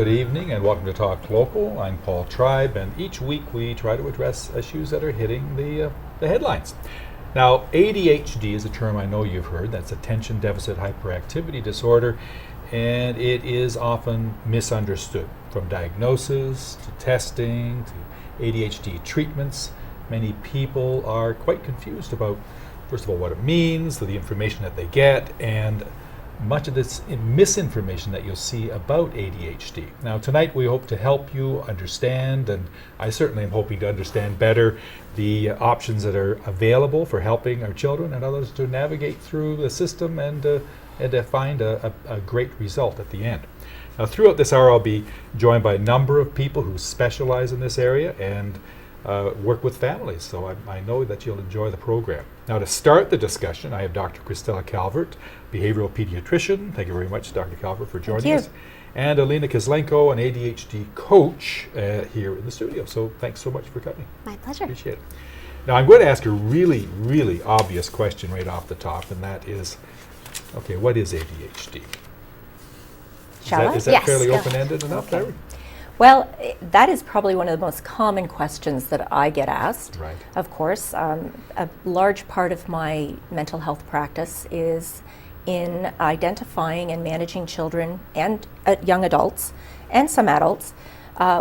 Good evening and welcome to Talk Local. I'm Paul Tribe, and each week we try to address issues that are hitting the headlines. Now, ADHD is a term I know you've heard. That's attention deficit hyperactivity disorder, and it is often misunderstood. From diagnosis to testing to ADHD treatments, many people are quite confused about, first of all, what it means, the information that they get, and much of this misinformation that you'll see about ADHD. Now, tonight we hope to help you understand, and I certainly am hoping to understand better, the options that are available for helping our children and others to navigate through the system and to find a great result at the end. Now, throughout this hour, I'll be joined by a number of people who specialize in this area and work with families, so I know that you'll enjoy the program. Now, to start the discussion, I have Dr. Christella Calvert, behavioral pediatrician. Thank you very much, Dr. Calvert, for joining us. And Alina Kislenko, an ADHD coach here in the studio. So thanks so much for coming. My pleasure. Appreciate it. Now, I'm going to ask a really, really obvious question right off the top, and that is, okay, what is ADHD? Is that Yes. fairly open-ended enough, Okay. Larry? Well, that is probably one of the most common questions that I get asked. Right. Of course, a large part of my mental health practice is in identifying and managing children and young adults and some adults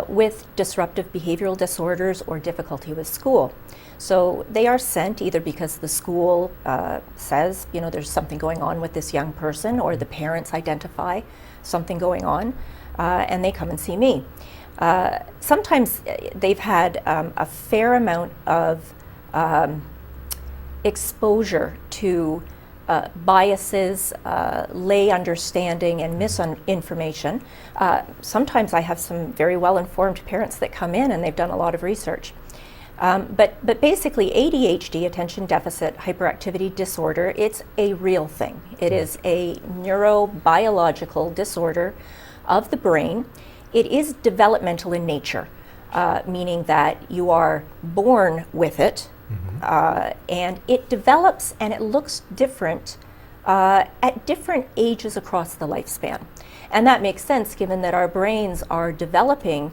with disruptive behavioral disorders or difficulty with school. So they are sent either because the school says, there's something going on with this young person, or the parents identify something going on, and they come and see me. Sometimes they've had a fair amount of exposure to biases, lay understanding, and misinformation. Sometimes I have some very well-informed parents that come in and they've done a lot of research. But basically, ADHD, attention deficit hyperactivity disorder, it's a real thing. It is a neurobiological disorder of the brain. It is developmental in nature, meaning that you are born with it, and it develops and it looks different at different ages across the lifespan. And that makes sense given that our brains are developing,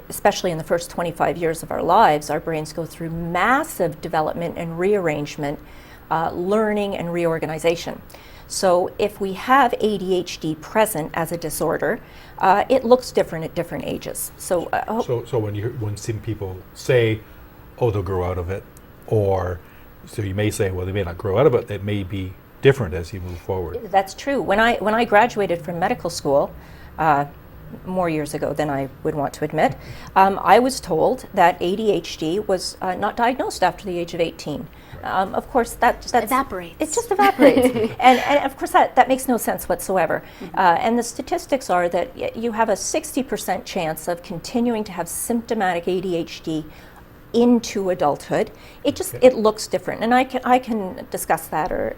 especially in the first 25 years of our lives. Our brains go through massive development and rearrangement, learning and reorganization. So if we have ADHD present as a disorder, it looks different at different ages. So when some people say, oh, they'll grow out of it, or so you may say, well, they may not grow out of it, it may be different as you move forward. That's true. When I graduated from medical school, more years ago than I would want to admit, I was told that ADHD was not diagnosed after the age of 18. Of course, that evaporates. It just evaporates. and of course, that makes no sense whatsoever. And the statistics are that you have a 60% chance of continuing to have symptomatic ADHD into adulthood. It looks different. And I can discuss that, or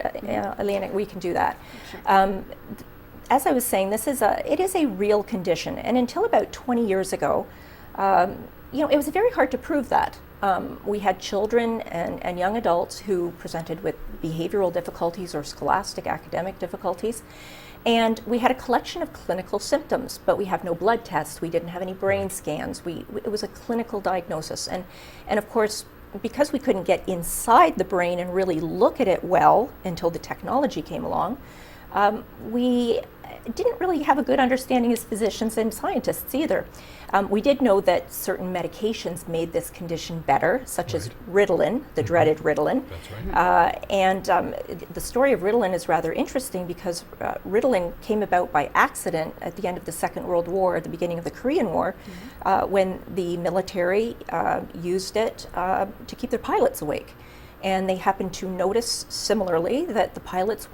Alina, we can do that. Sure. As I was saying, it is a real condition, and until about 20 years ago, it was very hard to prove that. We had children and young adults who presented with behavioral difficulties or scholastic academic difficulties, and we had a collection of clinical symptoms, but we have no blood tests, we didn't have any brain scans, it was a clinical diagnosis, and of course, because we couldn't get inside the brain and really look at it well until the technology came along, we didn't really have a good understanding as physicians and scientists either. We did know that certain medications made this condition better, such as Ritalin, the dreaded Ritalin. That's right. And the story of Ritalin is rather interesting because Ritalin came about by accident at the end of the Second World War, at the beginning of the Korean War, when the military used it to keep their pilots awake. And they happened to notice similarly that the pilots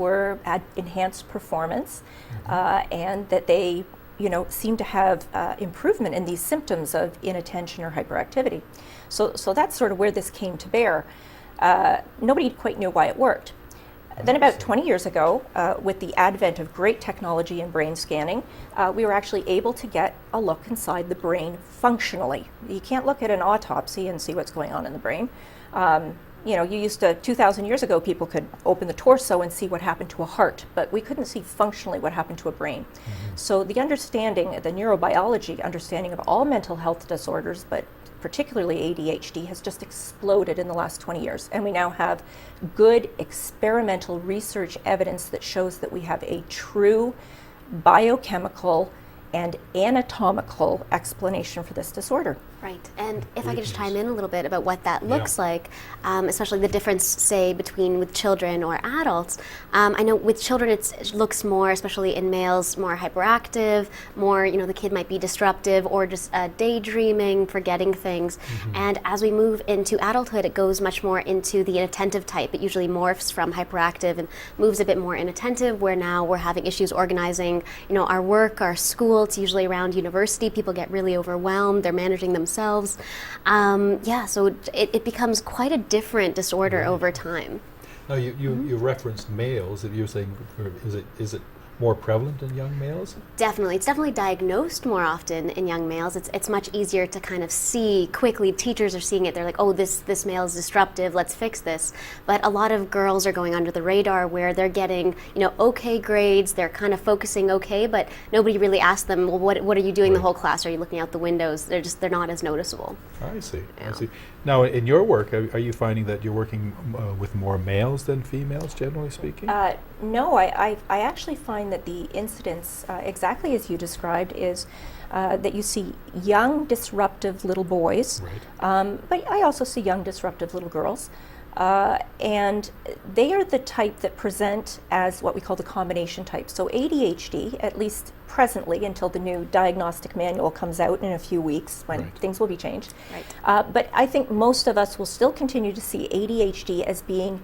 had enhanced performance, and that they seemed to have improvement in these symptoms of inattention or hyperactivity. So that's sort of where this came to bear. Nobody quite knew why it worked. Then about 20 years ago, with the advent of great technology in brain scanning, we were actually able to get a look inside the brain functionally. You can't look at an autopsy and see what's going on in the brain. you used to, 2,000 years ago, people could open the torso and see what happened to a heart, but we couldn't see functionally what happened to a brain. So the understanding, the neurobiology understanding of all mental health disorders, but particularly ADHD, has just exploded in the last 20 years. And we now have good experimental research evidence that shows that we have a true biochemical and anatomical explanation for this disorder. Right, and if I could just chime in a little bit about what that looks like, especially the difference, say, between with children or adults. I know with children it looks more, especially in males, more hyperactive, more, the kid might be disruptive or just daydreaming, forgetting things. And as we move into adulthood, it goes much more into the inattentive type. It usually morphs from hyperactive and moves a bit more inattentive, where now we're having issues organizing, our work, our school. It's usually around university. People get really overwhelmed. They're managing themselves. So it becomes quite a different disorder over time. Now you referenced males. If you're saying, is it more prevalent in young males? Definitely. It's definitely diagnosed more often in young males. It's much easier to kind of see quickly. Teachers are seeing it. They're like, oh, this male is disruptive, let's fix this. But a lot of girls are going under the radar, where they're getting, okay grades, they're kind of focusing okay, but nobody really asks them, well, what are you doing the whole class? Are you looking out the windows? They're not as noticeable. I see. I see. Now, in your work, are you finding that you're working with more males than females, generally speaking? No, I actually find that the incidence, exactly as you described, is that you see young, disruptive little boys, but I also see young, disruptive little girls. And they are the type that present as what we call the combination type. So ADHD, at least presently, until the new diagnostic manual comes out in a few weeks, when things will be changed. But I think most of us will still continue to see ADHD as being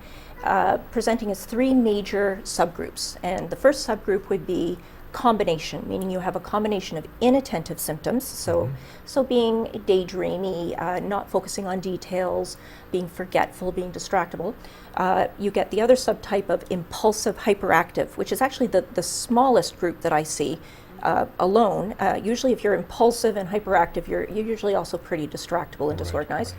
presenting as three major subgroups. And the first subgroup would be combination, meaning you have a combination of inattentive symptoms, so being daydreamy, not focusing on details, being forgetful, being distractible. You get the other subtype of impulsive hyperactive, which is actually the smallest group that I see alone. Usually if you're impulsive and hyperactive, you're usually also pretty distractible and disorganized.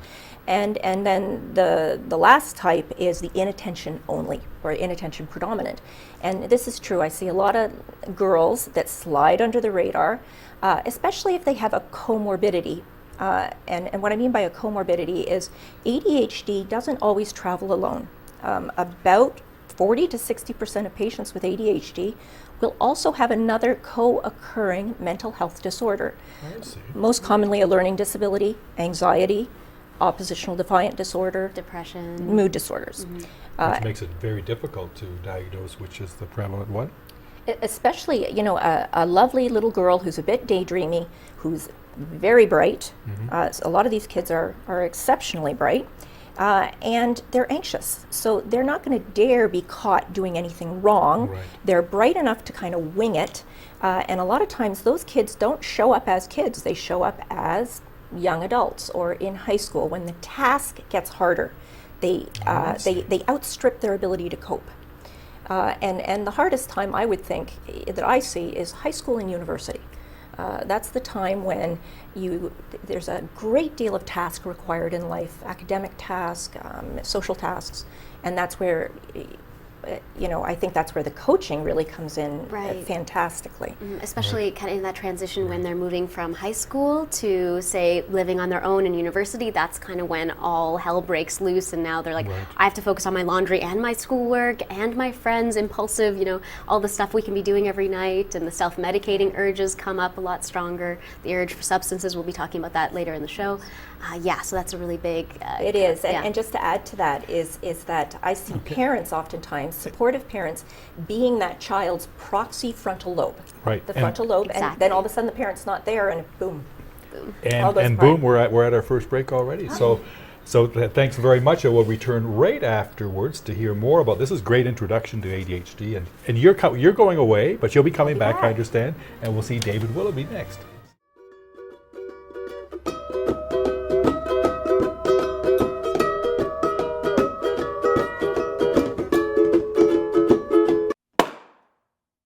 And then the last type is the inattention only, or inattention predominant. And this is true. I see a lot of girls that slide under the radar, especially if they have a comorbidity. And what I mean by a comorbidity is ADHD doesn't always travel alone. About 40 to 60% of patients with ADHD will also have another co-occurring mental health disorder. I see. Most commonly a learning disability, anxiety, oppositional defiant disorder, depression, mood disorders. Which makes it very difficult to diagnose which is the prevalent one. Especially, a lovely little girl who's a bit daydreamy, who's very bright. A lot of these kids are exceptionally bright, and they're anxious. So they're not going to dare be caught doing anything wrong. They're bright enough to kind of wing it. And a lot of times those kids don't show up as kids. They show up as young adults or in high school. When the task gets harder, they outstrip their ability to cope. And the hardest time I would think that I see is high school and university. That's the time when there's a great deal of task required in life, academic tasks, social tasks, and that's where I think that's where the coaching really comes in fantastically. Especially kind of in that transition when they're moving from high school to, say, living on their own in university. That's kind of when all hell breaks loose, and now they're like, I have to focus on my laundry and my schoolwork and my friends, impulsive, all the stuff we can be doing every night, and the self-medicating urges come up a lot stronger. The urge for substances, we'll be talking about that later in the show. So that's a really big... it is, and just to add to that is that I see parents oftentimes, supportive parents, being that child's proxy frontal lobe. The frontal lobe, and then all of a sudden the parent's not there, and boom. And boom, we're at our first break already. So thanks very much. I will return right afterwards to hear more about this. Is great introduction to ADHD, and you're going away, but you'll be coming back, I understand, and we'll see David Willoughby next.